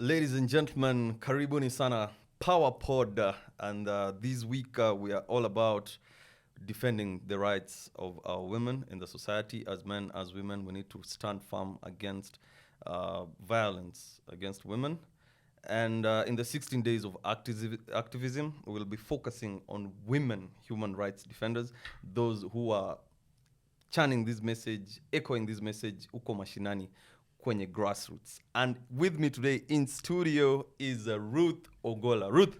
Ladies and gentlemen, karibuni sana Pawapod, and this week we are all about defending the rights of our women in the society. As men, as women, we need to stand firm against violence against women. And in the 16 days of activism, we will be focusing on women human rights defenders, those who are chanting this message, echoing this message uko mashinani kwenye grassroots. And with me today in studio is Ruth Ogolla. Ruth,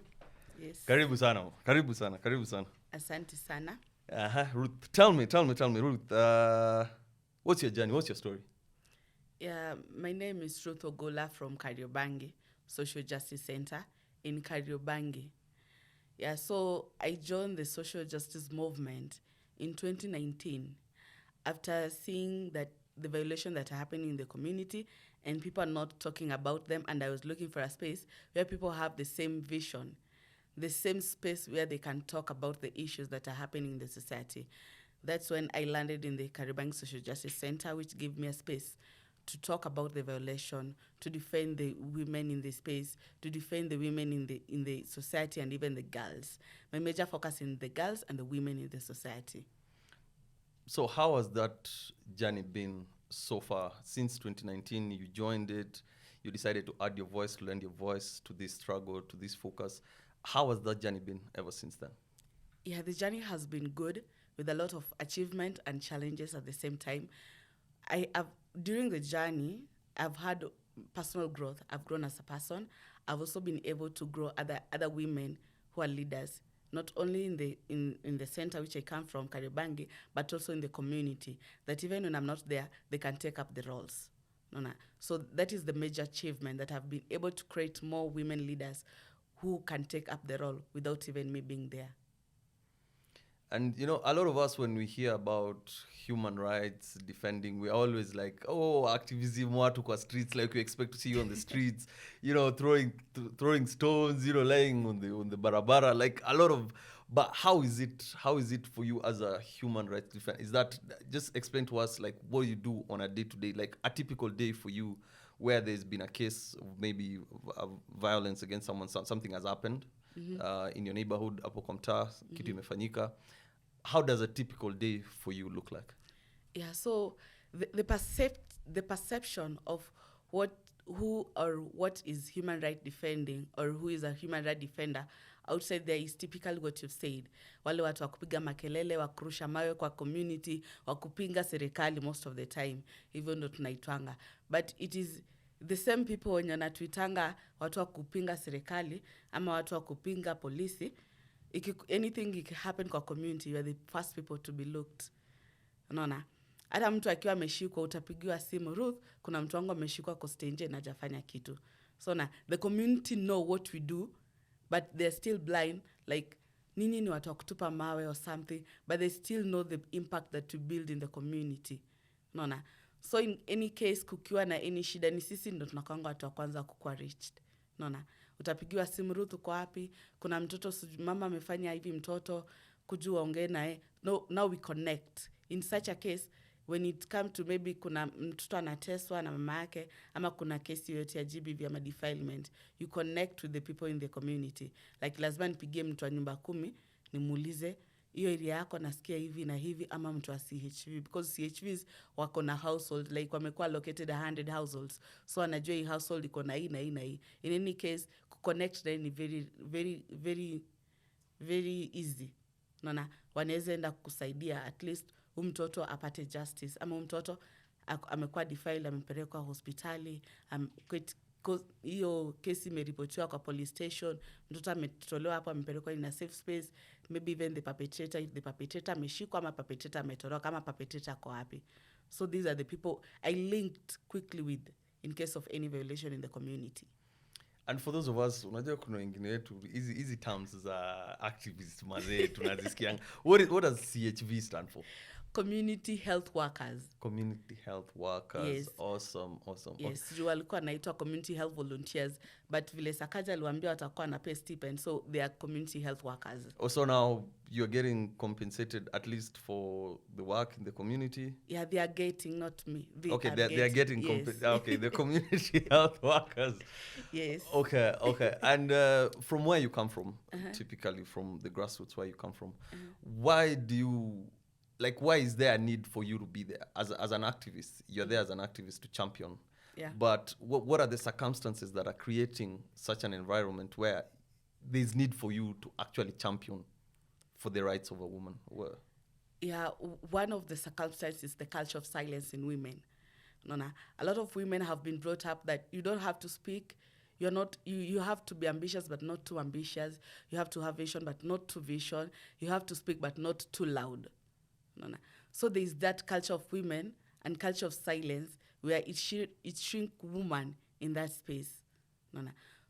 yes. Karibu sana. Karibu sana. Karibu sana. Asante sana. Ruth, tell me, Ruth, what's your journey? What's your story? Yeah, my name is Ruth Ogolla from Kayole Social Justice Centre in Kayole. Yeah, so I joined the social justice movement in 2019 after seeing that the violations that are happening in the community and people are not talking about them, and I was looking for a space where people have the same vision, the same space where they can talk about the issues that are happening in the society. That's when I landed in the Kayole Social Justice Centre, which gave me a space to talk about the violation, to defend the women in the space, to defend the women in the society, and even the girls. My major focus in the girls and the women in the society. So how has that journey been so far? Since 2019, you joined it, you decided to add your voice, to lend your voice to this struggle, to this focus. How has that journey been ever since then? Yeah, the journey has been good with a lot of achievement and challenges at the same time. During the journey, I've had personal growth. I've grown as a person. I've also been able to grow other women who are leaders, not only in the center which I come from, Kayole, but also in the community, that even when I'm not there, they can take up the roles. So that is the major achievement, that I've been able to create more women leaders who can take up the role without even me being there. And, you know, a lot of us, when we hear about human rights defending, we're always like, oh, activism, watu kwa streets, like we expect to see you on the streets, you know, throwing stones, you know, laying on the barabara, like a lot of, but how is it for you as a human rights defender? Is that, just explain to us, like, what you do on a day-to-day, like a typical day for you, where there's been a case of maybe violence against someone, something has happened in your neighborhood, hapo kwa mtaa, kitu imefanyika. How does a typical day for you look like? Yeah, so the perception of who or what is human right defending, or who is a human right defender outside there, is typically what you've said. Wale watu wakupiga makelele, wakurusha mawe kwa community, wakupinga serikali most of the time, even ndo tunaitwanga. But it is the same people wenye wanatuitanga watu wakupinga serikali ama watu wakupinga polisi. Anything happen kwa community, you are the first people to be looked. Unaona? Hata mtu akiwa ameshikwa utapigiwa simu, Ruth, kuna mtu wangu ameshikwa kwa stage na hajafanya kitu. So the community know what we do, but they're still blind, like nini ni watu wakutupa mawe or something, but they still know the impact that we build in the community. Unaona? So in any case, kukiwa na any shida, ni sisi ndo tunakuanga watu wa kwanza kukuwa reached. Unaona? Utapigiwa simu, Ruth uko wapi? Kuna mtoto, mama amefanya hivi mtoto, kujua ongee naye. No, now we connect. In such a case, when it comes to maybe kuna mtoto anateswa na mama yake, ama kuna kesi yoyote ya GBV ama defilement, you connect with the people in the community. Like lazima nipigie mtu wa nyumba 10, nimuulize, hiyo area yako nasikia hivi na hivi, ama mtu wa CHV, because CHVs wako na household, like wamekuwa located 100 households, so anajua hii household iko na hii na hii na hii. In any case, connect them ni very easy. Unaona, wanaweza enda kukusaidia, at least mtoto apate justice, ama mtoto amekuwa defiled, amepelekwa hospitali, hiyo kesi imeripotiwa kwa police station, mtoto ametolewa hapo, amepelekwa in a safe space, maybe even the perpetrator ameshikwa, ama perpetrator ametoroka, ama perpetrator kwa wapi. So these are the people I linked quickly with in case of any violation in the community. And for those of us, unajua kuna wengine wetu, easy terms za activists mazee tunazisikianga. What does CHV stand for? community health workers. Community health workers. Yes. Awesome. Yes, juu walikuwa naitwa community health volunteers, but vile Sakaja aliwaambia watakuwa na pay stipend, so they are community health workers. Also now you're getting compensated at least for the work in the community. Yeah, they are getting, not me. They are getting yes. Okay, the community health workers. Yes. Okay. And from where you come from, typically from the grassroots where you come from, why is there a need for you to be there as an activist? You're there as an activist to champion. Yeah. But what are the circumstances that are creating such an environment where there's need for you to actually champion for the rights of a woman? Yeah, one of the circumstances is the culture of silence in women. A lot of women have been brought up that you don't have to speak. You're not. You have to be ambitious, but not too ambitious. You have to have vision, but not too vision. You have to speak, but not too loud. So there is that culture of women and culture of silence where it shrink woman in that space.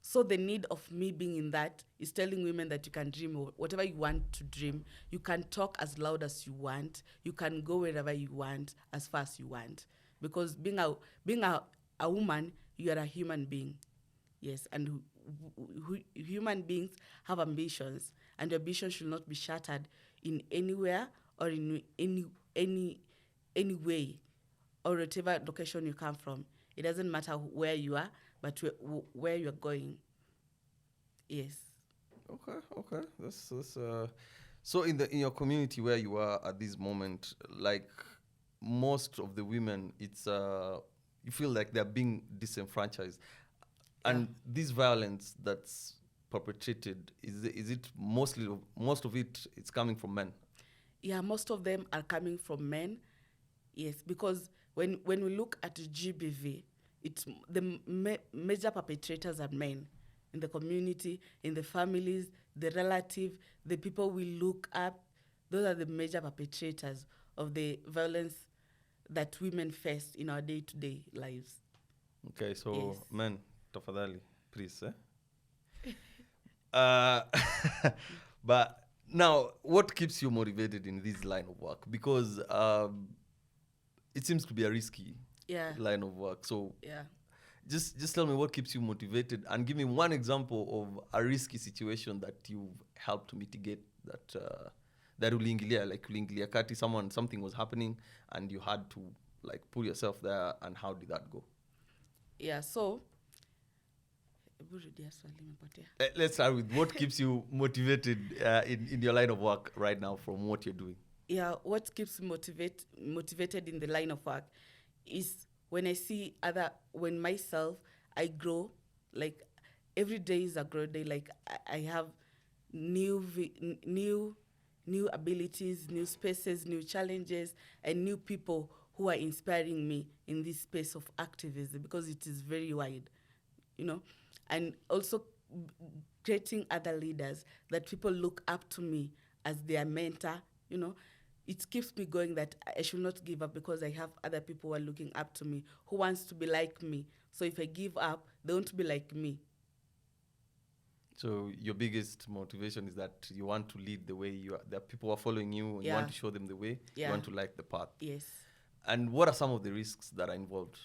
So the need of me being in that is telling women that you can dream or whatever you want to dream. You can talk as loud as you want. You can go wherever you want, as far as you want. Because being a woman, you are a human being. Yes, and human beings have ambitions, and your ambition should not be shattered in anywhere or in any way or whatever location you come from. It doesn't matter where you are, but where you're going. Yes. Okay. That's so in your community where you are at this moment, like most of the women, it's you feel like they're being disenfranchised, and this violence that's perpetrated, is it most of it it's coming from men? Yeah, most of them are coming from men. Yes, because when we look at GBV, it's the major perpetrators are men in the community, in the families, the relative, the people we look up. Those are the major perpetrators of the violence that women face in our day-to-day lives. Okay, so yes. Men, tafadhali, please. But now, what keeps you motivated in this line of work? Because it seems to be a risky line of work. So just tell me what keeps you motivated, and give me one example of a risky situation that you've helped to mitigate that uliingilia kati, something was happening and you had to like put yourself there, and how did that go? Yeah, so let's start with what keeps you motivated in your line of work right now from what you're doing. Yeah, what keeps me motivated in the line of work is when I see when myself, I grow, like every day is a growth day, like I have new abilities, new spaces, new challenges, and new people who are inspiring me in this space of activism, because it is very wide, and also creating other leaders that people look up to me as their mentor, It keeps me going that I should not give up, because I have other people who are looking up to me, who wants to be like me. So if I give up, they won't be like me. So your biggest motivation is that you want to lead the way you are. There are people who are following you, and you want to show them the way. Yeah. You want to light the path. Yes. And what are some of the risks that are involved?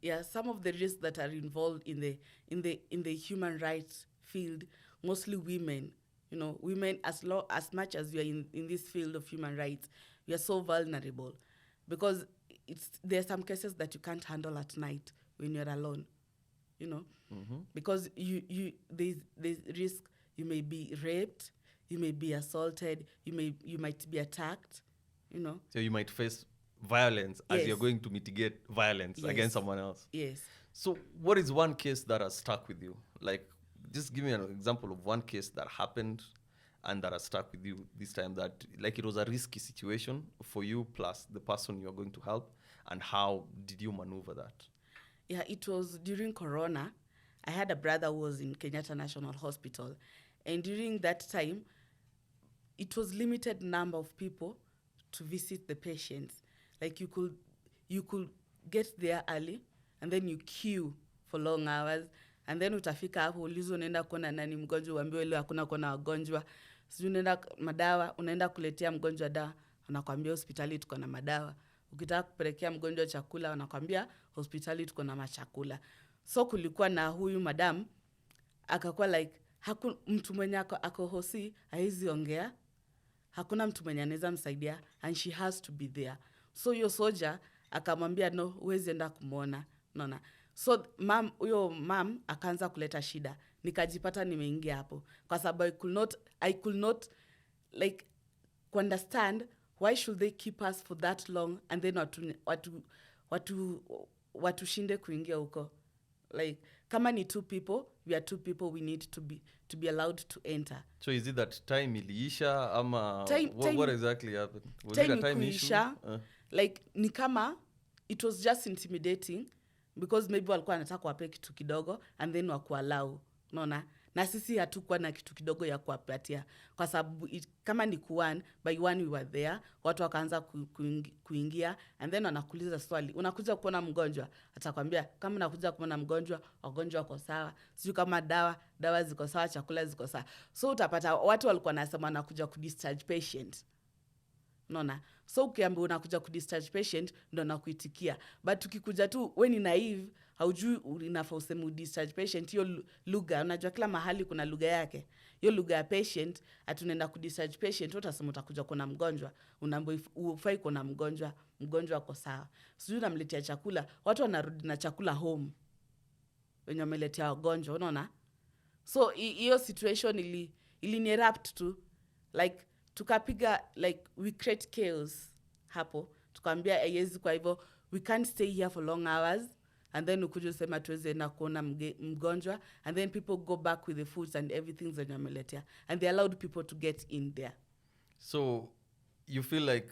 Yeah, some of the risks that are involved in the human rights field, mostly women. Women, as much as we are in this field of human rights, we are so vulnerable, because there are some cases that you can't handle at night when you're alone, because there's risk. You may be raped, you may be assaulted, you might be attacked, So you might face violence as you're going to mitigate violence against someone else. Yes. So what is one case that has stuck with you? Like, just give me an example of one case that happened and that has stuck with you this time, that like it was a risky situation for you plus the person you're going to help, and how did you maneuver that? Yeah, it was during Corona. I had a brother who was in Kenyatta National Hospital, and during that time, it was limited number of people to visit the patients. Like you could get there early, and then you queue for long hours, and then utafika hapo ulizo unaenda kuona nani mgonjwa, uambiwe leo hakuna kuona wagonjwa, sijui unaenda madawa, unaenda kuletea mgonjwa dawa, wanakwambia hospitali tuko na madawa. Ukitaka kupelekea mgonjwa chakula wanakwambia hospitali tuko na machakula. So kulikuwa na huyu madam akakuwa like mtu mwenye ako hosi haizi ongea, hakuna mtu mwenye anaweza msaidia and she has to be there. So hiyo soja akamwambia no, huwezi enda kumuona. Unaona? So huyo mam akaanza kuleta shida. Nikajipata nimeingia hapo kwa sababu I could not like understand why should they keep us for that long and then watu shinde kuingia huko. Like kama ni two people, we are two people, we need to be allowed to enter. So is it that time iliisha ama what exactly happened? Was time it a time issue? Like ni kama it was just intimidating because maybe walikuwa wanataka kuwapea kitu kidogo and then wakualau. Unaona? Na sisi hatukuwa na kitu kidogo ya kuwapatia kwa sababu kama ni kuwan by one we were there, watu wakaanza kuingia and then wanakuuliza swali, unakuja kuona mgonjwa? Atakwambia kama unakuja kuona mgonjwa, wagonjwa wako sawa, sio kama dawa ziko sawa, chakula ziko sawa. So utapata watu walikuwa nasema wanakuja kudischarge patient. Unaona? So ukiambiwa unakuja kudischarge patient ndo nakuitikia, but ukikuja tu we ni naive, haujui unafaa useme discharge patient, hiyo lugha unajua kila mahali kuna lugha yake. Hiyo lugha ya patient atunaenda kudischarge patient, utasema utakuja kuna mgonjwa, unaambiwa ufai kuna mgonjwa wako sawa. Sijui unamletea chakula, watu wanarudi na chakula home wenye wameletea wagonjwa. Unaona? So hiyo situation ili erupt tu like tukapiga like we create chaos hapo, tukaambia haiwezi, kwa hivyo we can't stay here for long hours and then ukuje usema tuweze na kuona mgonjwa and then people go back with the foods and everything zenye wameletea and they allowed people to get in there. So you feel like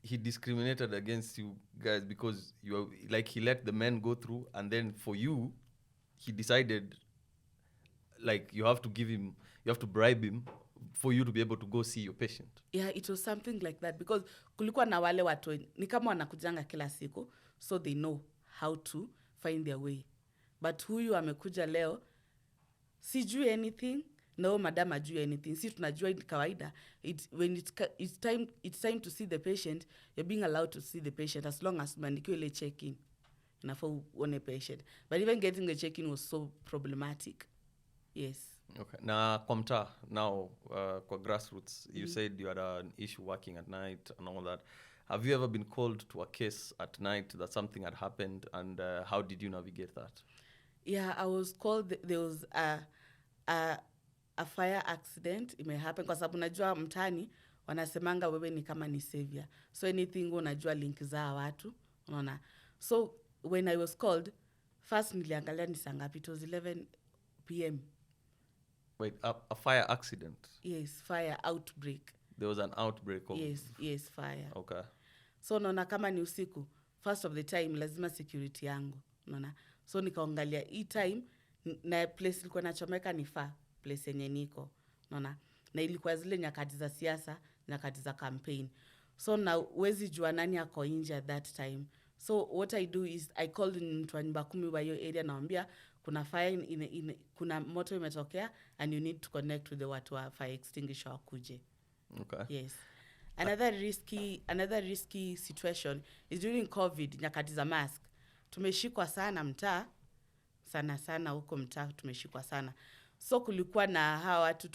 he discriminated against you guys because you are, like he let the men go through and then for you he decided like you have to bribe him for you to be able to go see your patient. Yeah, it was something like that because kulikuwa na wale watu ni kama wanakujanga kila siku, so they know how to find their way. But huyu amekuja leo, sijui anything, no madam ajui anything. Si tunajua kawaida, when it's time to see the patient, you're being allowed to see the patient as long as umeandikiwa ile check-in. Inafaa uone patient. But even getting the check-in was so problematic. Yes. Okay. Na kwa mtaa now kwa grassroots, you said you had an issue working at night and all that. Have you ever been called to a case at night that something had happened and how did you navigate that? Yeah, I was called. There was a fire accident. It may happen kwa sababu najua mtani wanasemanga wewe ni kama ni savior. So anything unajua link za watu, unaona. So when I was called, first niliangalia ni saa ngapi, it was 11 p.m. Wait, a fire accident? Yes, fire outbreak. There was an outbreak of... Yes, fire. Okay. So naona kama ni usiku, first of the time lazima security yangu, unaona. So nikaangalia hii time na place ilikuwa nachomeka ni far place yenye niko, unaona. Na ilikuwa zile nyakati za siasa, nyakati za campaign. So na uwezi jua nani ako nje at that time. So what I do is I called mtu wa nyumba 10 wa hiyo area, naambia kuna fire kuna moto imetokea and you need to connect with the watu wa fire extinguisher wakuje. Okay. Yes. Another risky situation is during COVID, nyakati za mask. Tumeshikwa sana mtaa, sana huko mtaa tumeshikwa sana. So kulikuwa na hawa watu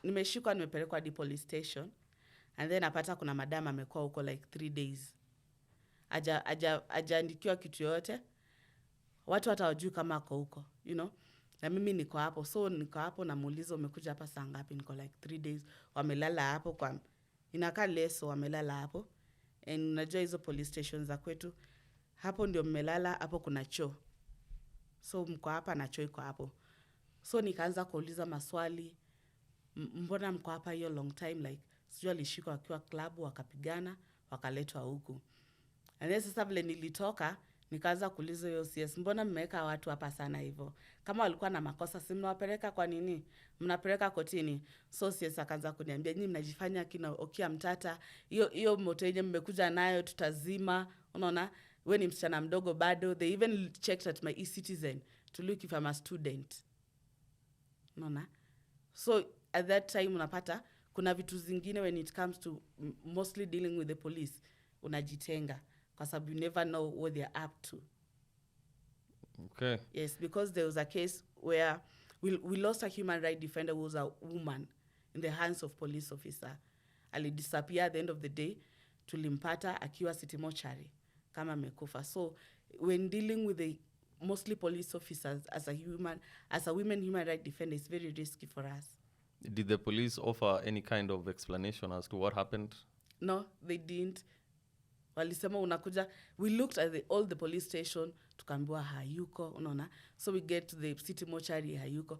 nimeshikwa nimepelekwa hadi police station and then napata kuna madam amekuwa huko like 3 days. Ajaandikiwa kitu yote. Watu hata hawajui kama ako huko, you know. Na mimi niko hapo. So niko hapo namuuliza umekuja hapa saa ngapi? Niko like 3 days. Wamelala hapo kwa inakaa leso, wamelala hapo. And unajua hizo police stations za kwetu, hapo ndio mmelala, hapo kuna choo. So mko hapa na choo iko hapo. So nikaanza kuuliza maswali. Mbona mko hapa hiyo long time? Like sijui alishikwa wakiwa club wakapigana wakaletwa huku. And then sasa vile nilitoka nikaanza kuuliza hiyo CS, mbona mmeweka watu hapa sana hivyo? Kama walikuwa na makosa si mnawapeleka kwa nini? Mnapeleka kotini. So CS akaanza kuniambia nyinyi mnajifanya kina Okia mtata. Hiyo moto yenyewe mmekuja nayo tutazima. Unaona? Wewe ni msichana mdogo bado. They even checked at my e-citizen to look if I'm a student. Unaona? So at that time unapata kuna vitu zingine when it comes to mostly dealing with the police unajitenga kwa sababu you never know what they're up to. Okay. Yes, because there was a case where we lost a human rights defender who was a woman in the hands of police officer. Alidisappear at the end of the day, tulimpata akiwa city mortuary kama amekufa. So when dealing with the mostly police officers as a women human rights defender, it's very risky for us. Did the police offer any kind of explanation as to what happened? No, they didn't. Walisema unakuja, we looked at all the police station, tukaambiwa hayuko, unaona. So we get to the city mortuary, hayuko.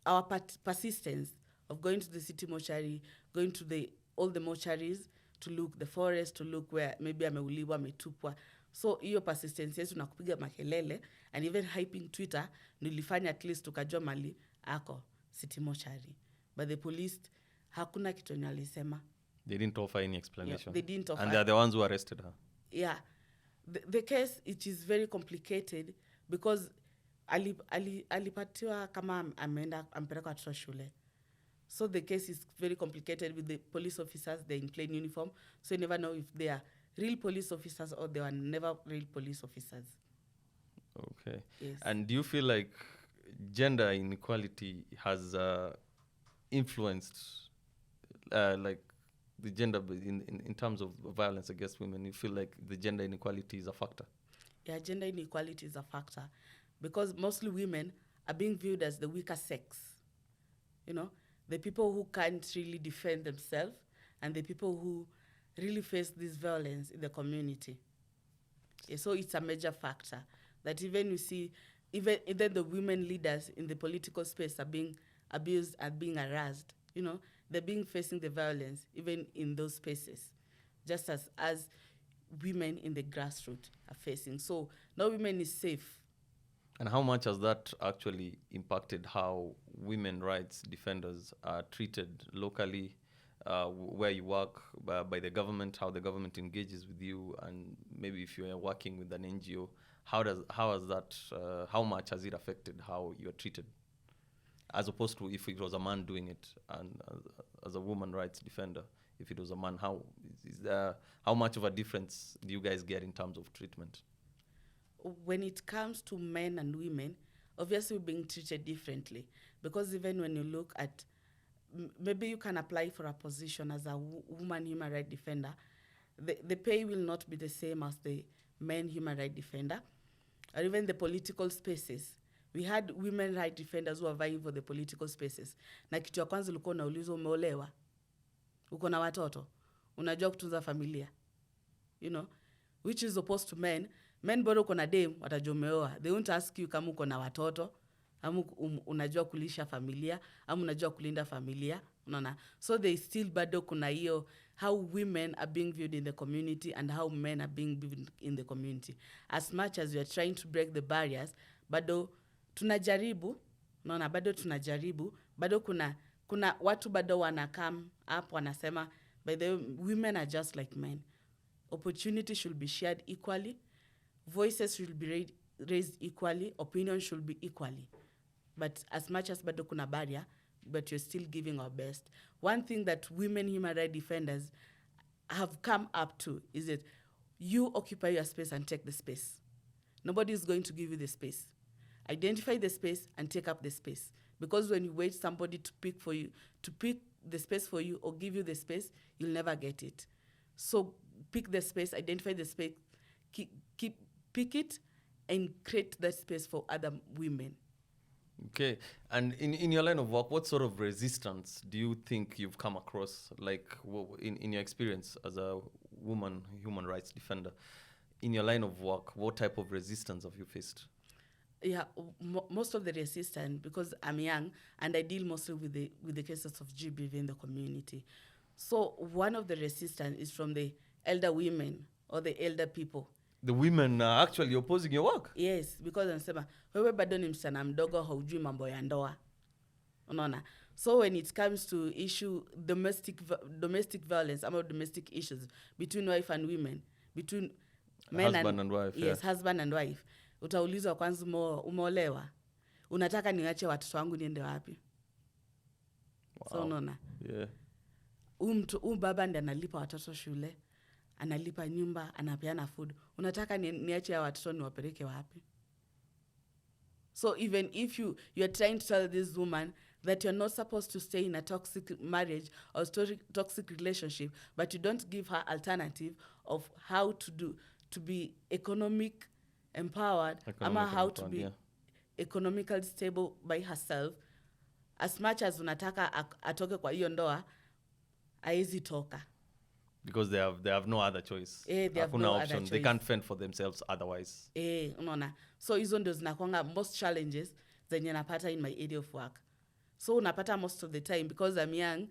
Our persistence of going to the city mortuary, going to all the mortuaries to look, the forest, to look where maybe ameuliwa, ametupwa. So hiyo persistence yetu na kupiga makelele and even hyping Twitter nilifanya at least tukajua mali ako city mortuary. But the police hakuna kitu alisema. They didn't offer any explanation. Yeah, they didn't offer. And they are the ones who arrested her. Yeah. The case, it is very complicated because alipatiwa kama ampeleka watoto shule. So the case is very complicated with the police officers. They're in plain uniform. So you never know if they are real police officers or they were never real police officers. Okay. Yes. And do you feel like gender inequality has influenced like the gender in terms of violence against women? You feel like the gender inequality is a factor? Yeah, gender inequality is a factor because mostly women are being viewed as the weaker sex. You know, the people who can't really defend themselves and the people who really face this violence in the community. Yeah, so it's a major factor that even you see, even the women leaders in the political space are being abused and being harassed. You know, they're being facing the violence even in those spaces, just as women in the grassroots are facing. So no women is safe. And how much has that actually impacted how women rights defenders are treated locally, where you work, by the government, how the government engages with you, and maybe if you're working with an NGO, how much has it affected how you're treated, as opposed to if it was a man doing it, and as a woman rights defender, if it was a man, how much of a difference do you guys get in terms of treatment? When it comes to men and women, obviously we're being treated differently because even when you look at, maybe you can apply for a position as a woman human rights defender, the pay will not be the same as the men human rights defender, or even the political spaces. We had women rights defenders who are vying for the political spaces. Na kitu ya kwanza ulikuwa unaulizwa umeolewa, uko na watoto, unajua kutunza familia, you know, which is opposed to men. Men bado uko na dem, watajua umeoa. They won't ask you kama uko na watoto, ama unajua kulisha familia, ama unajua kulinda familia, unaona. So they still bado kuna hiyo how women are being viewed in the community and how men are being viewed in the community. As much as we are trying to break the barriers, bado tunajaribu, unaona, bado tunajaribu, bado kuna watu bado wana come up wanasema, by the way, women are just like men. Opportunity should be shared equally. Voices should be raised equally. Opinions should be equally. But as much as bado kuna barrier, but you're still giving our best. One thing that women human rights defenders have come up to is that you occupy your space and take the space. Nobody is going to give you the space. Identify the space and take up the space. Because when you wait somebody to pick the space for you or give you the space, you'll never get it. So pick the space, identify the space, pick it, and create that space for other women. Okay. And in your line of work, what sort of resistance do you think you've come across, like in your experience as a woman human rights defender? In your line of work, what type of resistance have you faced? Yeah, most of the resistance, because I'm young and I deal mostly with the cases of GBV in the community. So one of the resistance is from the elder women or the elder people. The women are actually opposing your work? Yes, because anasema wewe bado ni msichana mdogo, haujui mambo ya ndoa. Unaona? So when it comes to issue domestic violence, about domestic issues between wife and women, between men husband and wife. Yes, yeah. Husband and wife. Utaulizwa kwanza umeolewa. Unataka niache watoto wangu niende wapi? Wow. So unaona? Yeah. huyu baba ndiye analipa watoto shule, analipa nyumba, anapeana food. Unataka niache hao watoto niwapeleke wapi? So even if you are trying to tell this woman that you're not supposed to stay in a toxic marriage or toxic relationship, but you don't give her alternative of how to be economic empowered, ama how to be economically stable by herself, as much as unataka atoke kwa hiyo ndoa, haezi toka. Because they have no other choice. They have no option. other choice. They can't fend for themselves otherwise. Unaona. So hizo ndio zinakuanga most challenges zenye napata in my area of work. So unapata most of the time, because I'm young,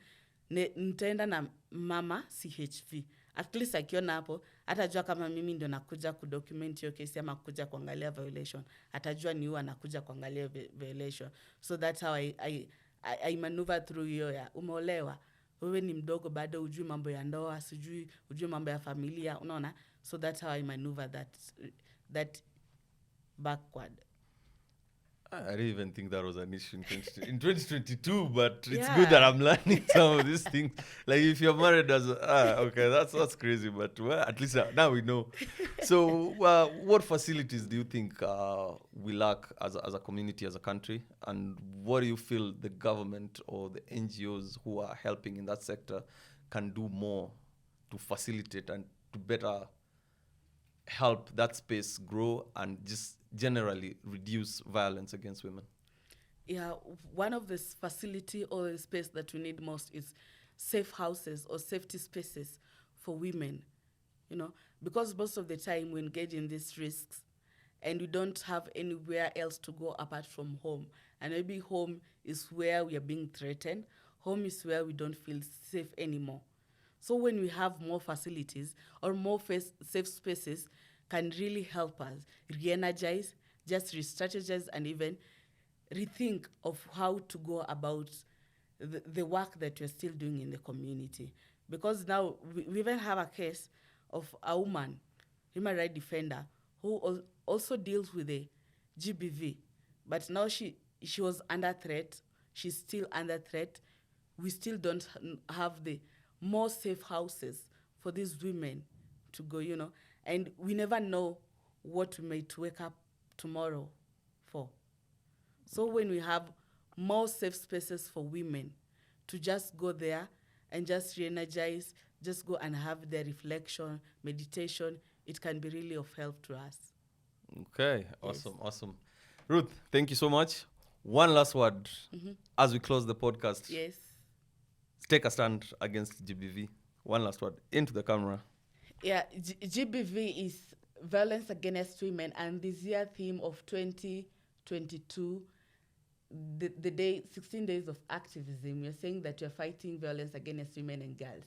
nitaenda na mama CHV. At least akiona hapo, atajua kama mimi ndio nakuja kudocument hiyo kesi ama kuja kuangalia violation. Atajua ni huwa nakuja kuangalia violation. So that's how I maneuver through hiyo ya umeolewa. Wewe ni mdogo bado hujui mambo ya ndoa, hujui mambo ya familia, unaona? So that's how I maneuver that backward. I didn't even think that was an issue in 2022, but it's good that I'm learning some of these things. Like if you're married okay, that's crazy, but well, at least now we know. So what facilities do you think we lack as a community, as a country? And what do you feel the government or the NGOs who are helping in that sector can do more to facilitate and to better help that space grow and just generally reduce violence against women? Yeah, one of the facility or the space that we need most is safe houses or safety spaces for women, because most of the time we engage in these risks and we don't have anywhere else to go apart from home. And maybe home is where we are being threatened. Home is where we don't feel safe anymore. So when we have more facilities or more safe spaces, can really help us re-energize, just re-strategize, and even rethink of how to go about the work that we're still doing in the community. Because now we even have a case of a woman, human rights defender, who also deals with the GBV. But now she was under threat. She's still under threat. We still don't have the more safe houses for these women to go, and we never know what we might wake up tomorrow for. So when we have more safe spaces for women to just go there and just re-energize, just go and have their reflection, meditation, it can be really of help to us. Okay, awesome. Ruth, thank you so much. One last word as we close the podcast. Yes. Take a stand against GBV. One last word into the camera. Yeah, GBV is violence against women, and this year theme of 2022, the day 16 days of activism, we're saying that we're fighting violence against women and girls,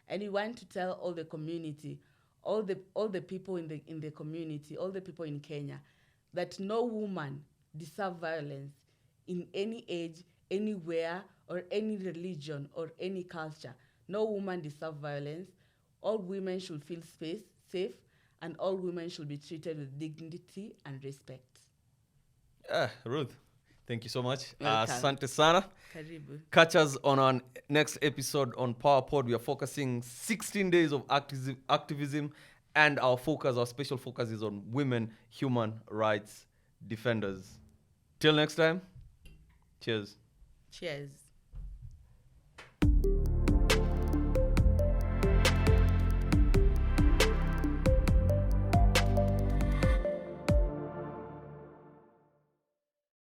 and we want to tell all the community, all the people in the community, all the people in Kenya, that no woman deserves violence in any age, anywhere, or any religion or any culture. No woman deserves violence. All women should feel safe, and all women should be treated with dignity and respect. Ruth, thank you so much. Welcome. Asante sana. Karibu. Catch us on our next episode on Pawapod. We are focusing 16 days of activism, and our special focus is on women human rights defenders. Till next time, cheers. Cheers.